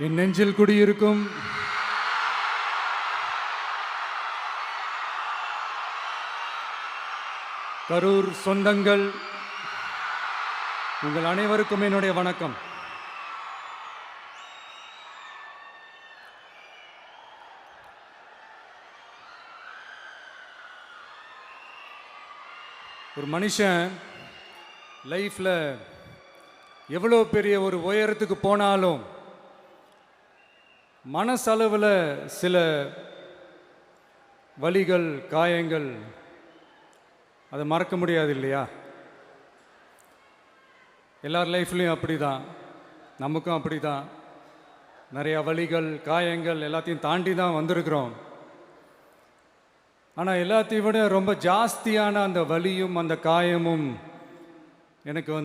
என் நெஞ்சில் குடியிருக்கும் கரூர் சொந்தங்கள், உங்கள் அனைவருக்கும் என்னுடைய வணக்கம். ஒரு மனுஷன் லைஃப்பில் எவ்வளோ பெரிய ஒரு உயரத்துக்கு போனாலும் மனசளவில் சில வலிகள், காயங்கள் அதை மறக்க முடியாது இல்லையா? எல்லார் லைஃப்லேயும் அப்படி தான், நமக்கும் அப்படி தான். நிறையா வலிகள், காயங்கள் எல்லாத்தையும் தாண்டி தான் வந்திருக்கிறோம். ஆனால் எல்லாத்தையும் விட ரொம்ப ஜாஸ்தியான அந்த வலியும் அந்த காயமும் எனக்கு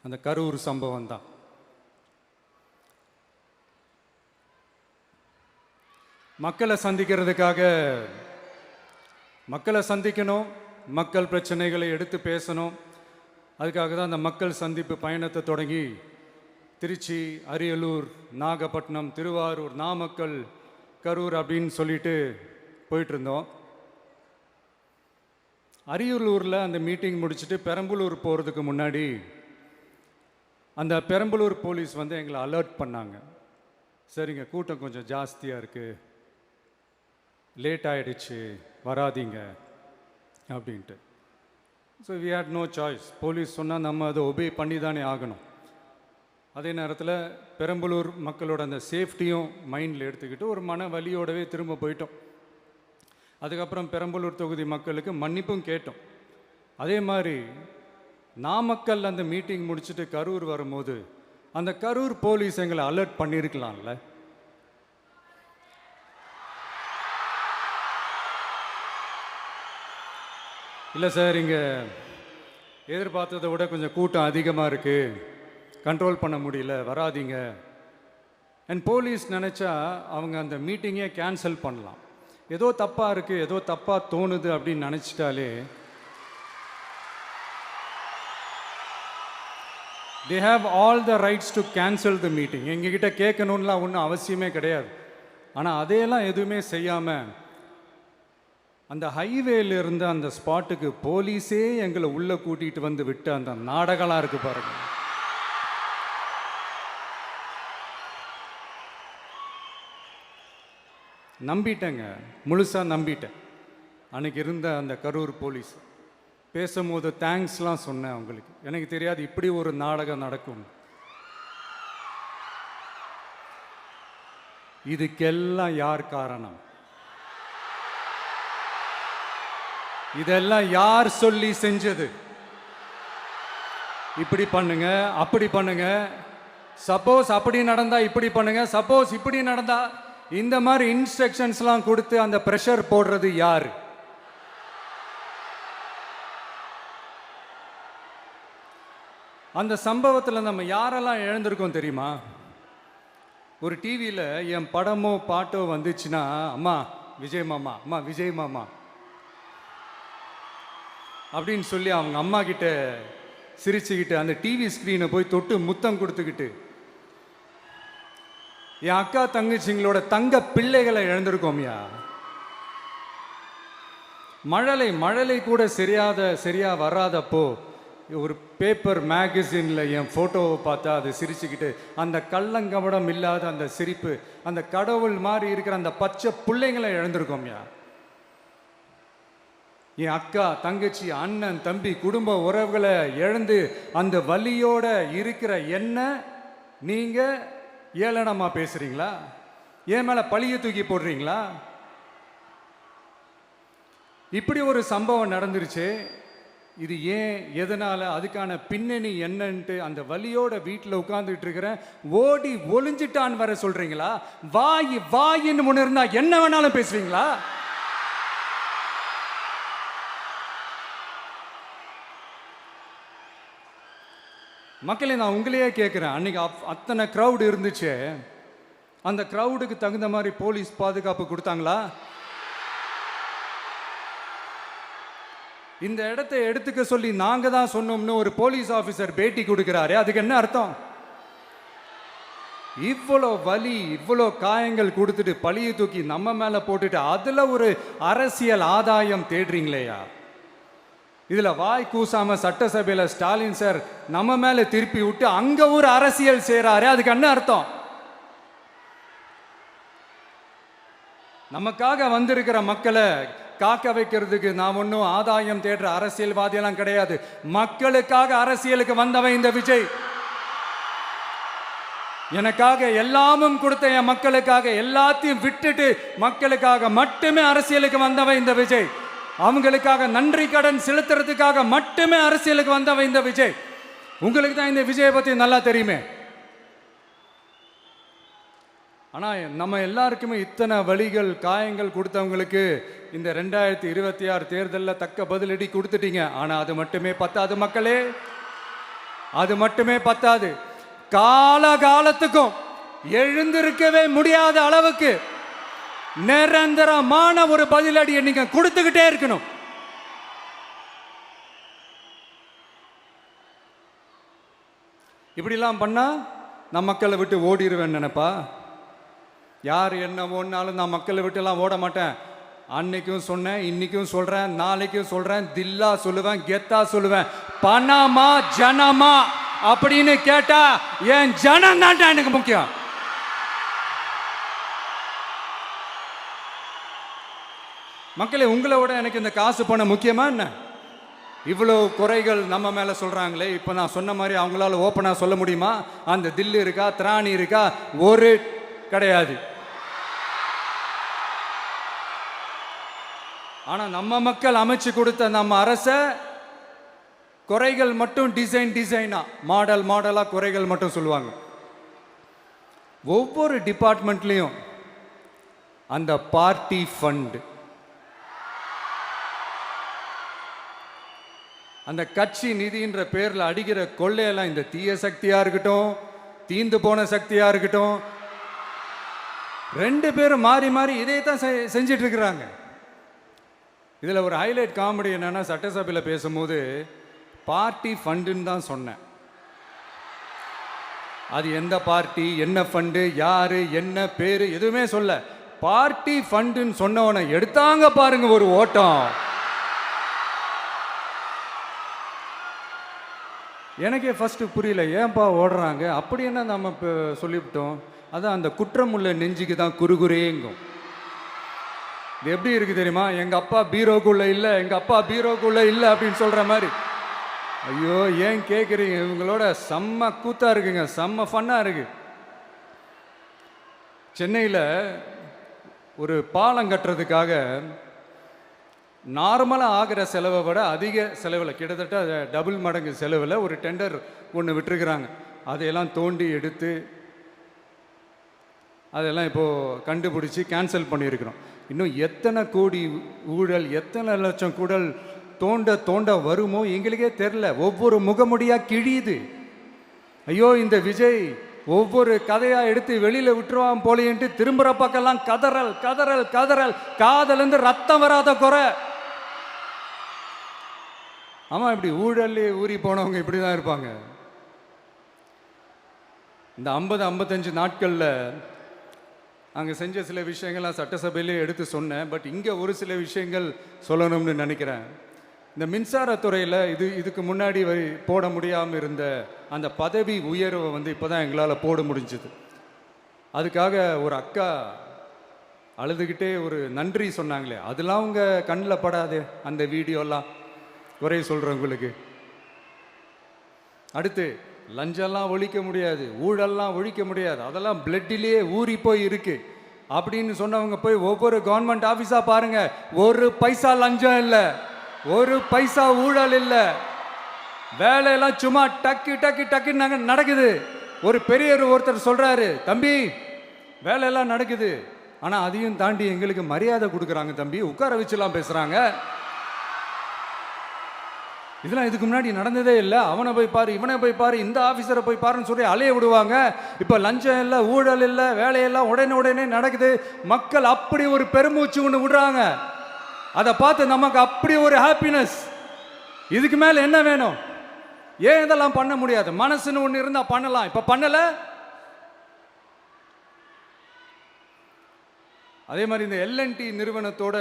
அந்த கரூர் சம்பவம் தான். மக்களை சந்திக்கணும், மக்கள் பிரச்சனைகளை எடுத்து பேசணும். அதுக்காக தான் அந்த மக்கள் சந்திப்பு பயணத்தை தொடங்கி திருச்சி, அரியலூர், நாகப்பட்டினம், திருவாரூர், நாமக்கல், கரூர் அப்படின்னு சொல்லிட்டு போயிட்டுருந்தோம். அரியலூரில் அந்த மீட்டிங் முடிச்சுட்டு பெரம்பலூர் போகிறதுக்கு முன்னாடி அந்த பெரம்பலூர் போலீஸ் எங்களை அலர்ட் பண்ணாங்க. சரிங்க, கூட்டம் கொஞ்சம் ஜாஸ்தியாக இருக்குது, லேட் ஆகிடுச்சு, வராதிங்க அப்படின்ட்டு. So we had no choice. Police சொன்னால் நம்ம அதை ஒபே பண்ணி தானே ஆகணும். அதே நேரத்தில் பெரம்பலூர் மக்களோட அந்த சேஃப்டியும் மைண்டில் எடுத்துக்கிட்டு ஒரு மன வலியோடவே திரும்ப போயிட்டோம். அதுக்கப்புறம் பெரம்பலூர் தொகுதி மக்களுக்கு மன்னிப்பும் கேட்டோம். அதே மாதிரி நாமக்கல் அந்த மீட்டிங் முடிச்சுட்டு கரூர் வரும்போது அந்த கரூர் போலீஸ் எங்களை அலர்ட் பண்ணியிருக்கலாம்ல. இல்லை சார், இங்கே எதிர்பார்த்ததை விட கொஞ்சம் கூட்டம் அதிகமாக இருக்குது, கண்ட்ரோல் பண்ண முடியல, வராதிங்க. அண்ட் போலீஸ் நினச்சா அவங்க அந்த மீட்டிங்கே கேன்சல் பண்ணலாம். ஏதோ தப்பாக இருக்குது, ஏதோ தப்பாக தோணுது அப்படின்னு நினச்சிட்டாலே they have all the rights to cancel the meeting. எங்ககிட்ட கேட்கணும்லாம் ஒன்றும் அவசியமே கிடையாது. ஆனால் அதையெல்லாம் எதுவுமே செய்யாமல் அந்த ஹைவேல இருந்து அந்த ஸ்பாட்டுக்கு போலீஸே எங்களை உள்ளே கூட்டிகிட்டு வந்து விட்டு அந்த நாடகம்லாம் இருக்குது பாருங்க. நம்பிட்டேங்க, முழுசாக நம்பிட்டேன். அன்றைக்கி இருந்த அந்த கரூர் போலீஸ் பேசும்போது தேங்க்ஸ்லாம் சொன்னேன் அவங்களுக்கு. எனக்கு தெரியாது இப்படி ஒரு நாடகம் நடக்கும். இதுக்கெல்லாம் யார் காரணம்? இதெல்லாம் யார் சொல்லி செஞ்சது? இப்படி பண்ணுங்க, அப்படி பண்ணுங்க, சப்போஸ் அப்படி நடந்தா இப்படி பண்ணுங்க, சப்போஸ் இப்படி நடந்தா இந்த மாதிரி இன்ஸ்ட்ரக்ஷன்ஸ்லாம் கொடுத்து அந்த ப்ரெஷர் போடுறது யார்? அந்த சம்பவத்தில் நம்ம யாரெல்லாம் இழந்திருக்கோம் தெரியுமா? ஒரு டிவியில் என் படமோ பாட்டோ வந்துச்சுன்னா, அம்மா விஜய் மாமா, அம்மா விஜய் மாமா அப்படின்னு சொல்லி அவங்க அம்மா கிட்ட சிரிச்சுக்கிட்டு அந்த டிவி ஸ்க்ரீனை போய் தொட்டு முத்தம் கொடுத்துக்கிட்டு என் அக்கா தங்கச்சிங்களோட தங்க பிள்ளைகளை இழந்திருக்கோம்யா. மழலை கூட சரியா வராதப்போ ஒரு பேப்பர் மேகசினில் என் ஃபோட்டோவை பார்த்தா அதை சிரிச்சுக்கிட்டு அந்த கள்ளங்கபடம் இல்லாத அந்த சிரிப்பு, அந்த கடவுள் மாதிரி இருக்கிற அந்த பச்சை பிள்ளைங்களை இழந்திருக்கோம்யா. என் அக்கா தங்கச்சி, அண்ணன், தம்பி, குடும்ப உறவுகளை இழந்து அந்த வலியோட இருக்கிற என்ன நீங்கள் ஏளனமாக பேசுகிறீங்களா? என் மேலே பழியை தூக்கி போடுறீங்களா? இப்படி ஒரு சம்பவம் நடந்துருச்சு. இது ஏன், எதனால், அதுக்கான பின்னணி என்னன்ட்டு அந்த வலியோட வீட்டில் உட்கார்ந்துட்டு இருக்கிறேன். ஓடி ஒளிஞ்சிட்டான்னு வர சொல்கிறீங்களா? வாயின்னு முன்னு இருந்தா என்ன வேணாலும் பேசுவீங்களா? மக்களே, நான் உங்களையே கேட்குறேன். அன்றைக்கி அத்தனை க்ரௌடு இருந்துச்சு, அந்த க்ரௌடுக்கு தகுந்த மாதிரி போலீஸ் பாதுகாப்பு கொடுத்தாங்களா? இந்த இடத்தை எடுத்துக்க சொல்லி நாங்கள் தான் சொன்னோம்னு ஒரு போலீஸ் ஆஃபீஸர் பேட்டி கொடுக்குறாரு. அதுக்கு என்ன அர்த்தம்? இவ்வளோ வலி, இவ்வளோ காயங்கள் கொடுத்துட்டு பழியை தூக்கி நம்ம மேல போட்டுட்டு அதுல ஒரு அரசியல் ஆதாயம் தேடுறீங்களேயா? இதுல வாய் கூசாம சட்டசபையில ஸ்டாலின் சார் நம்ம மேல திருப்பி விட்டு அங்க ஒரு அரசியல் செய்றாரு. அதுக்கு என்ன அர்த்தம்? நமக்காக வந்திருக்கிற மக்களை காக்க வைக்கிறதுக்கு நான் ஒன்றும் ஆதாயம் தேடுற அரசியல்வாதியெல்லாம் கிடையாது. மக்களுக்காக அரசியலுக்கு வந்தவன் இந்த விஜய். எனக்காக எல்லாமும் கொடுத்த என் மக்களுக்காக எல்லாத்தையும் விட்டுட்டு மக்களுக்காக மட்டுமே அரசியலுக்கு வந்தவன் இந்த விஜய். அவங்களுக்காக நன்றி கடன் செலுத்துறதுக்காக மட்டுமே அரசியலுக்கு வந்தவன் இந்த விஜய். உங்களுக்கு தான் இந்த விஜயை பத்தி நல்லா தெரியுமே. ஆனா நம்ம எல்லாருக்குமே இத்தனை வலிகள் காயங்கள் கொடுத்தவங்களுக்கு இந்த 2026 தேர்தலில் தக்க பதிலடி கொடுத்துட்டீங்க. ஆனா அது மட்டுமே பத்தாது மக்களே, அது மட்டுமே பத்தாது. காலகாலத்துக்கும் எழுந்திருக்கவே முடியாத அளவுக்கு நிரந்தரமான ஒரு பதிலடியை நீங்க கொடுத்துக்கிட்டே இருக்கணும். இப்படிலாம் பண்ணா நான் மக்களை விட்டு ஓடிடுவேன் நினைப்பா? யார் என்ன ஓடினாலும் நான் மக்களை விட்டு எல்லாம் ஓட மாட்டேன். அன்னைக்கும் சொன்னேன், இன்னைக்கும் சொல்றேன், நாளைக்கும் சொல்றேன், தில்லா சொல்லுவேன், கெத்தா சொல்லுவேன். பணமா ஜனமா அப்படின்னு கேட்டா என் ஜனம் தான்டா எனக்கு முக்கியம். மக்களே, உங்களை விட எனக்கு இந்த காசு பணம் முக்கியமா என்ன? இவ்வளோ குறைகள் நம்ம மேல சொல்றாங்களே, இப்ப நான் சொன்ன மாதிரி அவங்களால ஓப்பனா சொல்ல முடியுமா? அந்த தில்லு இருக்கா, திராணி இருக்கா? ஒரு கிடையாது. ஆனா நம்ம மக்கள் அமைச்சு கொடுத்த நம்ம அரச குறைகள் மட்டும் டிசைனா மாடலா குறைகள் மட்டும் சொல்லுவாங்க. ஒவ்வொரு டிபார்ட்மெண்ட்லயும் அந்த பார்ட்டி ஃபண்ட், அந்த கட்சி நிதின்ற பேர்ல அடிக்கிற கொள்ளையெல்லாம் இந்த தீய சக்தியா இருக்கட்டும், தீந்து போன சக்தியா இருக்கட்டும், ரெண்டு பேரும் மாறி மாறி இதே தான் செஞ்சிட்டு இருக்கிறாங்க. இதுல ஒரு ஹைலைட் காமெடி என்னன்னா, சட்டசபையில் பேசும்போது பார்ட்டி ஃபண்டுன்னு தான் சொன்னேன். அது எந்த பார்ட்டி, என்ன ஃபண்டு, யாரு, என்ன பேரு எதுவுமே சொல்ல. பார்ட்டி ஃபண்டுன்னு சொன்னவனை எடுத்தாங்க பாருங்க ஒரு ஓட்டம். எனக்கே ஃபர்ஸ்ட் புரியல, ஏன்பா ஓடுறாங்க? அப்படி என்ன நம்ம இப்போ சொல்லிவிட்டோம்? அதான் அந்த குற்றம் உள்ள நெஞ்சுக்கு தான் குறுகுறேங்கும். இது எப்படி இருக்கு தெரியுமா? எங்க அப்பா பீரோக்குள்ள இல்லை, எங்க அப்பா பீரோக்குள்ள இல்லை அப்படின்னு சொல்ற மாதிரி. ஐயோ, ஏன் கேட்குறீங்க? இவங்களோட செம்ம கூத்தா இருக்குங்க, செம்ம ஃபன்னா இருக்கு. சென்னையில் ஒரு பாலம் கட்டுறதுக்காக நார்மலாக ஆகிற செலவை விட அதிக செலவில், கிட்டத்தட்ட டபுள் மடங்கு செலவில் ஒரு டெண்டர் ஒன்று விட்டுருக்குறாங்க. அதையெல்லாம் தோண்டி எடுத்து அதெல்லாம் இப்போது கண்டுபிடிச்சி கேன்சல் பண்ணியிருக்கிறோம். இன்னும் எத்தனை கோடி ஊழல், எத்தனை லட்சம் கூடல் தோண்ட வருமோ எங்களுக்கே தெரில. ஒவ்வொரு முகமுடியாக கிழியுது. ஐயோ, இந்த விஜய் ஒவ்வொரு கதையாக எடுத்து வெளியில் விட்டுருவான் போலேன்ட்டு திரும்புகிற பக்கம்லாம் கதறல் கதறல் கதறல். காதலேருந்து ரத்தம் வராத குறை. ஆமாம், இப்படி ஊழல் ஊறி போனவங்க இப்படி தான் இருப்பாங்க. இந்த 50-55 நாட்களில் அங்கே செஞ்ச சில விஷயங்கள்லாம் சட்டசபையிலே எடுத்து சொன்னேன். பட் இங்கே ஒரு சில விஷயங்கள் சொல்லணும்னு நினைக்கிறேன். இந்த மின்சாரத்துறையில் இதுக்கு முன்னாடி போட முடியாமல் இருந்த அந்த பதவி உயர்வை இப்போ தான் எங்களால் போட முடிஞ்சுது. அதுக்காக ஒரு அக்கா அழுதுகிட்டே ஒரு நன்றி சொன்னாங்களே, அதெல்லாம் உங்கள் கண்ணில் படாது அந்த வீடியோலாம், குறை சொல்கிறவங்களுக்கு. அடுத்து லஞ்சம்லாம் ஒழிக்க முடியாது, ஊழல்லாம் ஒழிக்க முடியாது, அதெல்லாம் பிளட்டிலேயே ஊறி போய் இருக்கு அப்படின்னு சொன்னவங்க போய் ஒவ்வொரு கவர்மெண்ட் ஆஃபீஸாக பாருங்க. ஒரு பைசா லஞ்சம் இல்லை, ஒரு பைசா ஊழல் இல்லை. வேலையெல்லாம் சும்மா டக்கு டக்கு டக்குன்னு நடக்குது. ஒரு பெரியவர் ஒருத்தர் சொல்றாரு, தம்பி வேலையெல்லாம் நடக்குது, ஆனால் அதையும் தாண்டி எங்களுக்கு மரியாதை கொடுக்குறாங்க தம்பி, உட்கார வச்சுலாம் பேசுகிறாங்க. இதெல்லாம் இதுக்கு முன்னாடி நடந்ததே இல்லை. அவனை போய் பாரு, இவனை போய் பாரு, இந்த ஆஃபீஸரை போய் பாருன்னு சொல்லி அலைய விடுவாங்க. இப்போ லஞ்சம் இல்லை, ஊழல் இல்லை, வேலையெல்லாம் உடனே நடக்குது. மக்கள் அப்படி ஒரு பெருமூச்சு ஒன்று விடுறாங்க. அதை பார்த்து நமக்கு அப்படி ஒரு ஹாப்பினஸ். இதுக்கு மேலே என்ன வேணும்? ஏன் இதெல்லாம் பண்ண முடியாது? மனசுன்னு ஒன்று இருந்தால் பண்ணலாம். இப்போ பண்ணலை. அதே மாதிரி இந்த எல்என்டி நிறுவனத்தோட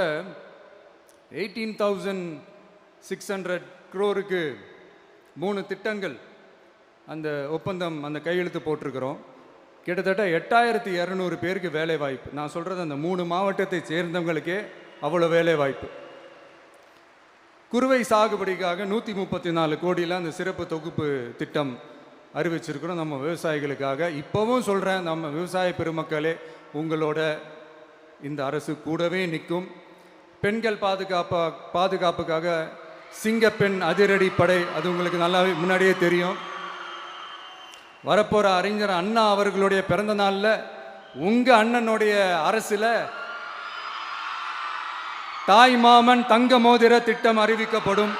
18,600 crore-க்கு 3 திட்டங்கள் அந்த ஒப்பந்தம் அந்த கையெழுத்து போட்டிருக்கிறோம். கிட்டத்தட்ட 8,200 பேருக்கு வேலை வாய்ப்பு. நான் சொல்கிறது அந்த 3 மாவட்டத்தை சேர்ந்தவங்களுக்கே அவ்வளோ வேலை வாய்ப்பு. குறுவை சாகுபடிக்காக 134 கோடியில் அந்த சிறப்பு தொகுப்பு திட்டம் அறிவிச்சிருக்கிறோம் நம்ம விவசாயிகளுக்காக. இப்போவும் சொல்கிறேன், நம்ம விவசாய பெருமக்களே, உங்களோட இந்த அரசு கூடவே நிற்கும். பெண்கள் பாதுகாப்புக்காக சிங்கப்பெண் அதிரடி படை, அது உங்களுக்கு நல்லா முன்னாடியே தெரியும். வரப்போகிற அறிஞர் அண்ணா அவர்களுடைய பிறந்த நாளில் உங்கள் அண்ணனுடைய அரசில் தாய் மாமன் தங்க மோதிர திட்டம் அறிவிக்கப்படும்.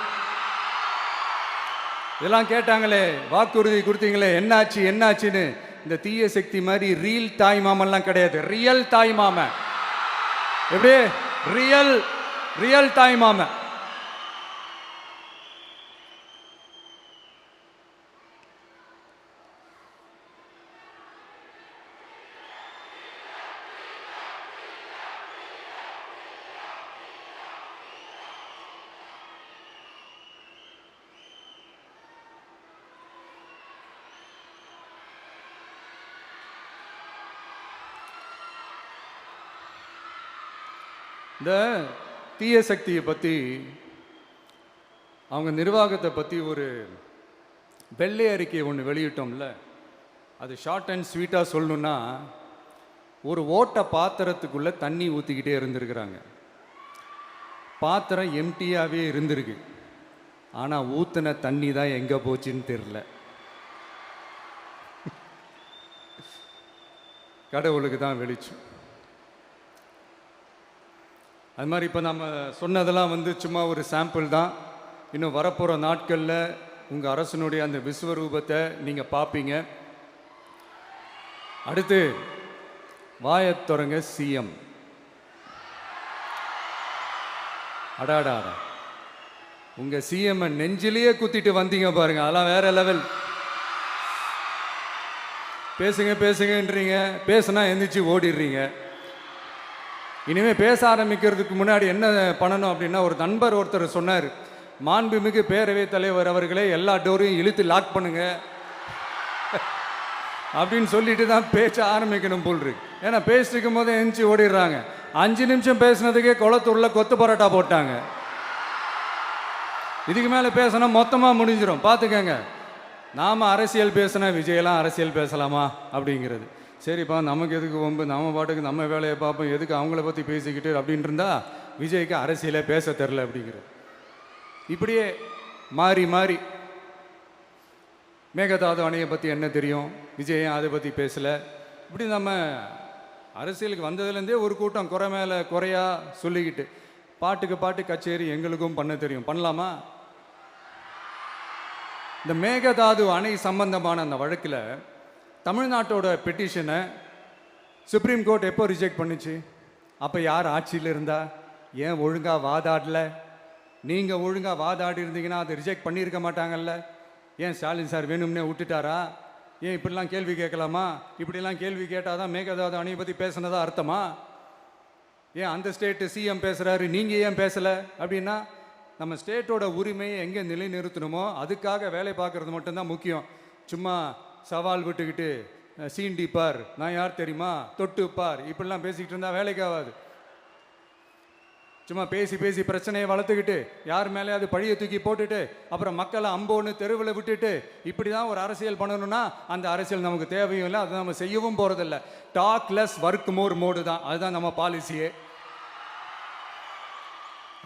இதெல்லாம் கேட்டாங்களே, வாக்குறுதி கொடுத்தீங்களே, என்னாச்சு என்னாச்சுன்னு. இந்த தீய சக்தி மாதிரி ரீல் தாய் மாமன்லாம் கிடையாது, ரியல் தாய் மாமன். எப்படி ரியல் தாய் மாமன். இந்த தீய சக்தியை பற்றி, அவங்க நிர்வாகத்தை பற்றி ஒரு வெள்ளை அறிக்கை ஒன்று வெளியிட்டோம்ல, அது ஷார்ட் அண்ட் ஸ்வீட்டாக சொல்லணுன்னா, ஒரு ஓட்ட பாத்திரத்துக்குள்ளே தண்ணி ஊற்றிக்கிட்டே இருந்திருக்கிறாங்க. பாத்திரம் எம்டியாகவே இருந்திருக்கு, ஆனால் ஊற்றின தண்ணி தான் எங்கே போச்சுன்னு தெரில. கடவுளுக்கு தான் வெளிச்சம். அது மாதிரி இப்போ நம்ம சொன்னதெல்லாம் சும்மா ஒரு சாம்பிள் தான். இன்னும் வரப்போகிற நாட்களில் உங்கள் அரசனுடைய அந்த விஸ்வரூபத்தை நீங்கள் பார்ப்பீங்க. அடுத்து வாயத்தொரங்க சிஎம். அடாடா, உங்கள் சிஎம்ஐ நெஞ்சிலேயே குத்திட்டு வந்தீங்க பாருங்க, அதெல்லாம் வேற லெவல். பேசுங்கன்றீங்க, பேசுனா எந்திரிச்சு ஓடிடுறீங்க. இனிமேல் பேச ஆரம்பிக்கிறதுக்கு முன்னாடி என்ன பண்ணணும் அப்படின்னா, ஒரு நண்பர் ஒருத்தர் சொன்னார், மாண்புமிகு பேரவைத் தலைவர் அவர்களே, எல்லா டோரையும் இழுத்து லாக் பண்ணுங்க அப்படின்னு சொல்லிட்டு தான் பேச்ச ஆரம்பிக்கணும் போல் இருக்கு. ஏன்னா பேசிட்டு இருக்கும் போதே எந்திரிச்சு ஓடிடுறாங்க. 5 நிமிஷம் பேசுனதுக்கே குளத்தூரில் கொத்து பரோட்டா போட்டாங்க. இதுக்கு மேலே பேசினா மொத்தமாக முடிஞ்சிடும், பார்த்துக்கங்க. நாம் அரசியல் பேசினா விஜயெல்லாம் அரசியல் பேசலாமா அப்படிங்கிறது. சரிப்பா, நமக்கு எதுக்கு வம்பு, நம்ம பாட்டுக்கு நம்ம வேலையை பார்ப்போம், எதுக்கு அவங்கள பற்றி பேசிக்கிட்டு அப்படின்னு இருந்தால் விஜய்க்கு அரசியலே பேச தெரில அப்படிங்கிறது. இப்படியே மாறி மாறி மேகதாது அணையை பற்றி என்ன தெரியும், விஜய் அதை பற்றி பேசலை. இப்படி நம்ம அரசியலுக்கு வந்ததுலேருந்தே ஒரு கூட்டம் குறை மேலே குறையா சொல்லிக்கிட்டு, பாட்டுக்கு பாட்டு கச்சேரி எங்களுக்கும் பண்ண தெரியும், பண்ணலாமா? இந்த மேகதாது அணை சம்பந்தமான அந்த வழக்கில் தமிழ்நாட்டோட பெட்டிஷனை சுப்ரீம் கோர்ட் எப்போ ரிஜெக்ட் பண்ணுச்சு? அப்போ யார் ஆட்சியில் இருந்தா? ஏன் ஒழுங்காக வாதாடல? நீங்கள் ஒழுங்காக வாதாடி இருந்தீங்கன்னா அதை ரிஜெக்ட் பண்ணியிருக்க மாட்டாங்கல்ல. ஏன் ஸ்டாலின் சார் வேணும்னே விட்டுட்டாரா? ஏன் இப்படிலாம் கேள்வி கேட்கலாமா? இப்படிலாம் கேள்வி கேட்டால் தான் மேகதாது அணையை பற்றி பேசுனதா அர்த்தமா? ஏன் அந்த ஸ்டேட்டு சிஎம் பேசுகிறாரு, நீங்கள் ஏன் பேசலை அப்படின்னா, நம்ம ஸ்டேட்டோட உரிமையை எங்கே நிலைநிறுத்தணுமோ அதுக்காக வேலை பார்க்குறது மட்டும்தான் முக்கியம். சும்மா சவால் விட்டுக்கிட்டு சீண்டிப்பார், நான் யார் தெரியுமா, தொட்டுப்பார், இப்படிலாம் பேசிக்கிட்டு இருந்தால் வேலைக்கு ஆகாது. சும்மா பேசி பேசி பிரச்சனையை வளர்த்துக்கிட்டு யார் மேலேயாவது பழியை தூக்கி போட்டுட்டு அப்புறம் மக்களை அம்போன்னு தெருவில் விட்டுட்டு இப்படி தான் ஒரு அரசியல் பண்ணணும்னா அந்த அரசியல் நமக்கு தேவையும் இல்லை, அதை நம்ம செய்யவும் போகிறதில்ல. Talk less work more mode தான், அதுதான் நம்ம பாலிசியே.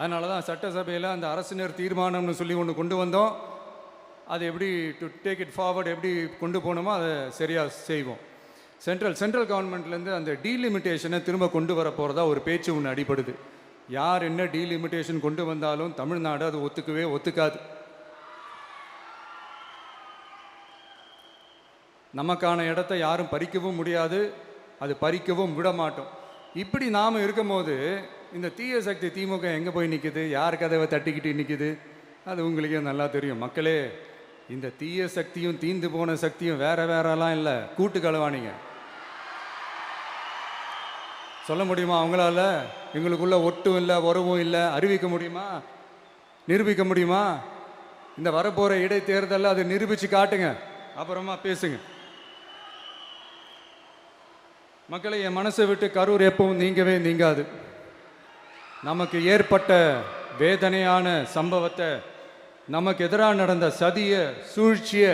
அதனால தான் சட்டசபையில் அந்த அரசினர் தீர்மானம்னு சொல்லி ஒன்று கொண்டு வந்தோம். அது எப்படி டு டேக் இட் ஃபார்வர்ட், எப்படி கொண்டு போகணுமோ அதை சரியாக செய்வோம். சென்ட்ரல் கவர்மெண்ட்லேருந்து அந்த டீலிமிட்டேஷனை திரும்ப கொண்டு வர போகிறதா ஒரு பேச்சு ஒன்று அடிபடுது. யார் என்ன டீலிமிட்டேஷன் கொண்டு வந்தாலும் தமிழ்நாடு அது ஒத்துக்காது. நமக்கான இடத்த யாரும் பறிக்கவும் முடியாது, அது பறிக்கவும் விட மாட்டோம். இப்படி நாம் இருக்கும்போது இந்த தீய சக்தி திமுக எங்கே போய் நிற்குது, யார் கதவை தட்டிக்கிட்டு நிற்குது, அது உங்களுக்கே நல்லா தெரியும். மக்களே, இந்த தீய சக்தியும் தீந்து போன சக்தியும் வேறலாம் இல்லை, கூட்டு களவாணிங்க. சொல்ல முடியுமா அவங்களால? எங்களுக்குள்ள ஒட்டும் இல்லை, உறவும் இல்லை, அறிவிக்க முடியுமா? நிரூபிக்க முடியுமா? இந்த வரப்போகிற இடைத்தேர்தலில் அதை நிரூபித்து காட்டுங்க, அப்புறமா பேசுங்க. மக்களை, என் மனசை விட்டு கரூர் எப்பவும் நீங்கவே நீங்காது. நமக்கு ஏற்பட்ட வேதனையான சம்பவத்தை, நமக்கு எதிராக நடந்த சதிய சூழ்ச்சிய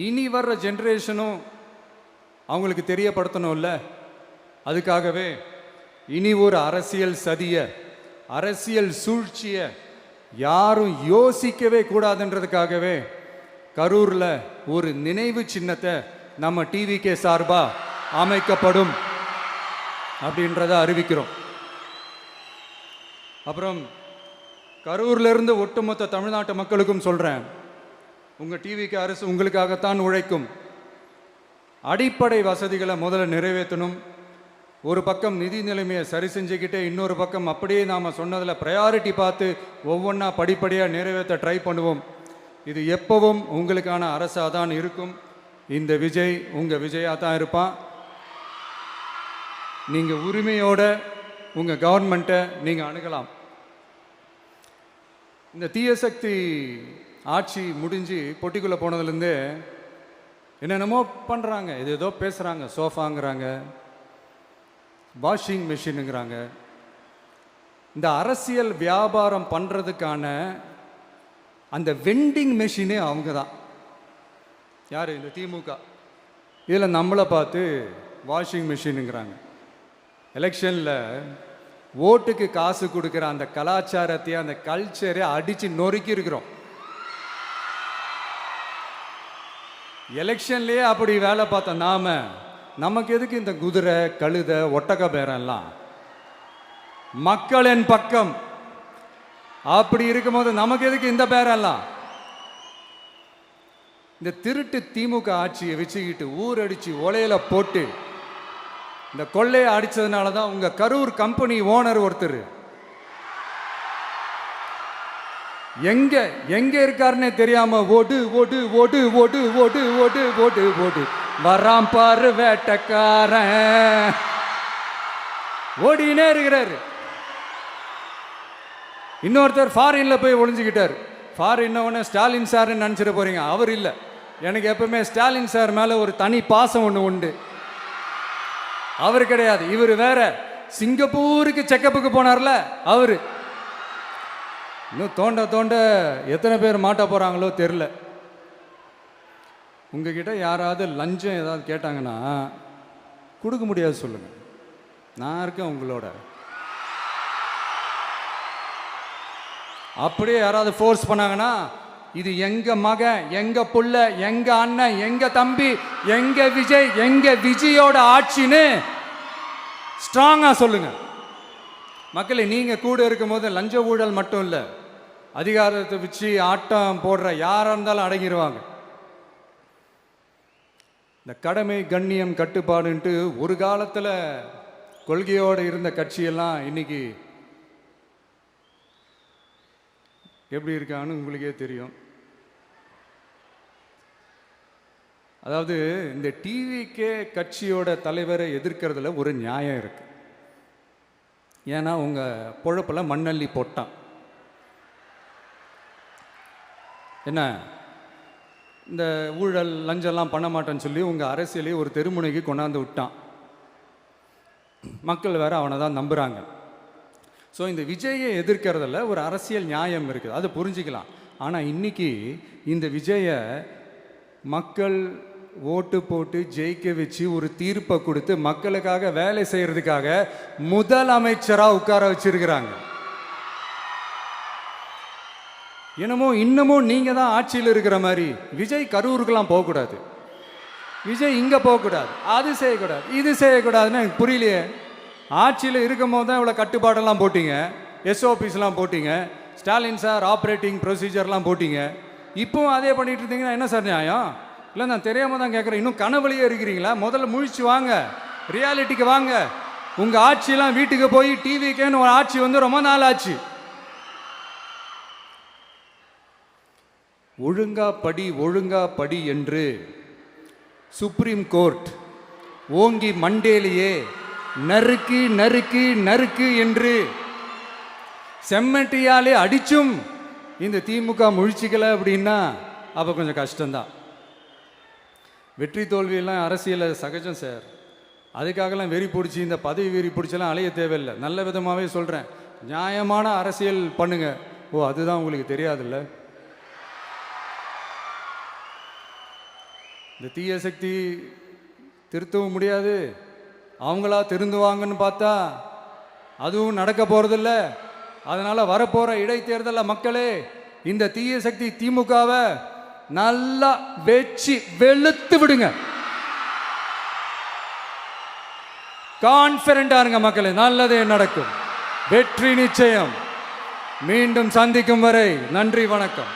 இனி வர்ற ஜென்ரேஷனும் அவங்களுக்கு தெரியப்படுத்தணும்ல. அதுக்காகவே இனி ஒரு அரசியல் சதிய, அரசியல் சூழ்ச்சிய யாரும் யோசிக்கவே கூடாதுன்றதுக்காகவே கரூரில் ஒரு நினைவு சின்னத்தை நம்ம டிவிகே சார்பா அமைக்கப்படும் அப்படின்றத அறிவிக்கிறோம். அப்புறம் கரூர்ல இருந்து ஒட்டுமொத்த தமிழ்நாட்டு மக்களுக்கும் சொல்றேன், உங்க டிவிக்கு அரசு உங்களுக்காகத்தான் உழைக்கும். அடிப்படை வசதிகளை முதல்ல நிறைவேற்றணும். ஒரு பக்கம் நிதி நிலைமையை சரி செஞ்சுக்கிட்டே, இன்னொரு பக்கம் அப்படியே நாம் சொன்னதில் ப்ரையாரிட்டி பார்த்து ஒவ்வொன்றா படிப்படியாக நிறைவேற்ற ட்ரை பண்ணுவோம். இது எப்பவும் உங்களுக்கான அரசாக தான் இருக்கும். இந்த விஜய் உங்கள் விஜயாக தான் இருப்பான். நீங்கள் உரிமையோட உங்கள் கவர்மெண்ட்டை நீங்கள் அணுகலாம். இந்த தீய சக்தி ஆட்சி முடிஞ்சு பொட்டிக்குள்ளே போனதுலேருந்து என்னென்னமோ பண்ணுறாங்க, இது ஏதோ பேசுகிறாங்க, சோஃபாங்கிறாங்க, வாஷிங் மிஷினுங்கிறாங்க. இந்த அரசியல் வியாபாரம் பண்ணுறதுக்கான அந்த வெண்டிங் மெஷினே அவங்க தான். யார்? இந்த திமுக. இதில் நம்மளை பார்த்து வாஷிங் மிஷினுங்கிறாங்க. எலெக்ஷனில் ஓட்டுக்கு காசு கொடுக்குற அந்த கலாச்சாரத்தையே, அந்த கல்ச்சரை அடித்து நொறுக்கி இருக்கிறோம். எலெக்ஷன்லேயே அப்படி வேலை பார்த்தோம் நாம. நமக்கு எதுக்கு இந்த குதிரை, கழுதை, ஒட்டக பேரெல்லாம்? மக்களின் பக்கம். அப்படி இருக்கும்போது நமக்கு எதுக்கு இந்த பேரெல்லாம்? இந்த திருட்டு திமுக ஆட்சியை வச்சுக்கிட்டு ஊரடிச்சு ஒலையில போட்டு இந்த கொள்ளையை அடிச்சதுனால தான் உங்க கரூர் கம்பெனி ஓனர் ஒருத்தர் எங்க எங்க இருக்காருன்னே தெரியாம ஓடு ஓடு ஓடு ஓடு ஓடு ஓடு ஓடு ஓடு வராம் பாரு வேட்டக்காரன் ஓடினே இருக்கிறாரு. இன்னொருத்தர் ஃபாரின்ல போய் ஒளிஞ்சுக்கிட்டார். ஃபாரின் ஸ்டாலின் சார்ன்னு நினச்சிட்டு போறீங்க. அவர் இல்லை. எனக்கு எப்பவுமே ஸ்டாலின் சார் மேல ஒரு தனி பாசம் ஒன்று உண்டு. அவர் கிடையாது, இவர் வேற. சிங்கப்பூருக்கு செக்கப்புக்கு போனார்ல அவரு. இன்னும் தோண்ட தோண்ட எத்தனை பேர் மாட்ட போறாங்களோ தெரியல. உங்ககிட்ட யாராவது லஞ்சம் ஏதாவது கேட்டாங்கன்னா கொடுக்க முடியாது சொல்லுங்க, நான் இருக்கேன் உங்களோட. அப்படியே யாராவது ஃபோர்ஸ் பண்ணாங்கன்னா இது எங்க மகன், எங்க புள்ள, எங்க அண்ணன், எங்க தம்பி, எங்க விஜய், எங்க விஜயோட ஆட்சின்னு ஸ்ட்ராங்கா சொல்லுங்க. மக்களை, நீங்க கூட இருக்கும் போது லஞ்ச ஊழல் மட்டும் இல்லை, அதிகாரத்தை வச்சு ஆட்டம் போடுற யாரா இருந்தாலும் அடங்கிடுவாங்க. இந்த கடமை, கண்ணியம், கட்டுப்பாடுன்ட்டு ஒரு காலத்தில் கொள்கையோடு இருந்த கட்சியெல்லாம் இன்னைக்கு எப்படி இருக்கான்னு உங்களுக்கே தெரியும். அதாவது இந்த டிவிகே கட்சியோட தலைவரை எதிர்க்கிறதுல ஒரு நியாயம் இருக்கு. ஏன்னா உங்க பொழப்புல மண்ணள்ளி போட்டான். என்ன இந்த ஊழல் லஞ்சம்லாம் பண்ண மாட்டேன்னு சொல்லி உங்க அரசியலை ஒரு தெருமுனைக்கு கொண்டாந்து விட்டான். மக்கள் வேற அவனை தான் நம்புறாங்க. ஸோ இந்த விஜயை எதிர்க்கிறதுல ஒரு அரசியல் நியாயம் இருக்குது, அதை புரிஞ்சுக்கலாம். ஆனால் இன்னைக்கு இந்த விஜயை மக்கள் ஓட்டு போட்டு ஜெயிக்க வச்சு ஒரு தீர்ப்பை கொடுத்து மக்களுக்காக வேலை செய்யறதுக்காக முதலமைச்சராக உட்கார வச்சிருக்கிறாங்க. என்னமோ இன்னமும் நீங்க தான் ஆட்சியில் இருக்கிற மாதிரி விஜய் கரூருக்கெல்லாம் போகக்கூடாது, விஜய் இங்கே போகக்கூடாது, அது செய்யக்கூடாது, இது செய்யக்கூடாதுன்னு எனக்கு புரியலையே. ஆட்சியில் இருக்கும் போது தான் இவ்வளோ கட்டுப்பாடெல்லாம் போட்டீங்க, எஸ்ஓபிஸ்லாம் போட்டீங்க, ஸ்டாலின் சார் ஆப்ரேட்டிங் ப்ரொசீஜர்லாம் போட்டீங்க. இப்போவும் அதே பண்ணிட்டு இருந்தீங்கன்னா என்ன சார் நியாயம்? இல்லை, நான் தெரியாமல் தான் கேட்குறேன். இன்னும் கனவுலையே இருக்கிறீங்களா? முதல்ல முழிச்சு வாங்க, ரியாலிட்டிக்கு வாங்க. உங்கள் ஆட்சியெல்லாம் வீட்டுக்கு போய் டிவிக்கேன்னு ஒரு ஆட்சி வந்து ரொம்ப நாள் ஆச்சு. ஒழுங்கா படி என்று சுப்ரீம் கோர்ட் ஓங்கி மண்டேலியே நறுக்கு நறுக்கு நறுக்கு என்று செம்மட்டியாலே அடிச்சும் இந்த திமுக முழிச்சிக்கல அப்படின்னா அப்போ கொஞ்சம் கஷ்டம்தான். வெற்றி தோல்வியெல்லாம் அரசியலில் சகஜம் சார். அதுக்காகலாம் வெறி பிடிச்சி இந்த பதவி வெறி பிடிச்செல்லாம் அலைய தேவையில்லை. நல்ல விதமாகவே சொல்கிறேன், நியாயமான அரசியல் பண்ணுங்க. ஓ, அதுதான் உங்களுக்கு தெரியாதுல்ல. இந்த தீய சக்தி திருத்தவும் முடியாது, அவங்களா திருந்துவாங்கன்னு பார்த்தா அதுவும் நடக்க போகிறதில்ல. அதனால் வரப்போகிற இடைத்தேர்தலில் மக்களே இந்த தீய சக்தி திமுகவை நல்லா வெச்சு வெளுத்து விடுங்க. கான்ஃபிடண்டா இருங்க மக்களே, நல்லதே நடக்கும், வெற்றி நிச்சயம். மீண்டும் சந்திக்கும் வரை நன்றி, வணக்கம்.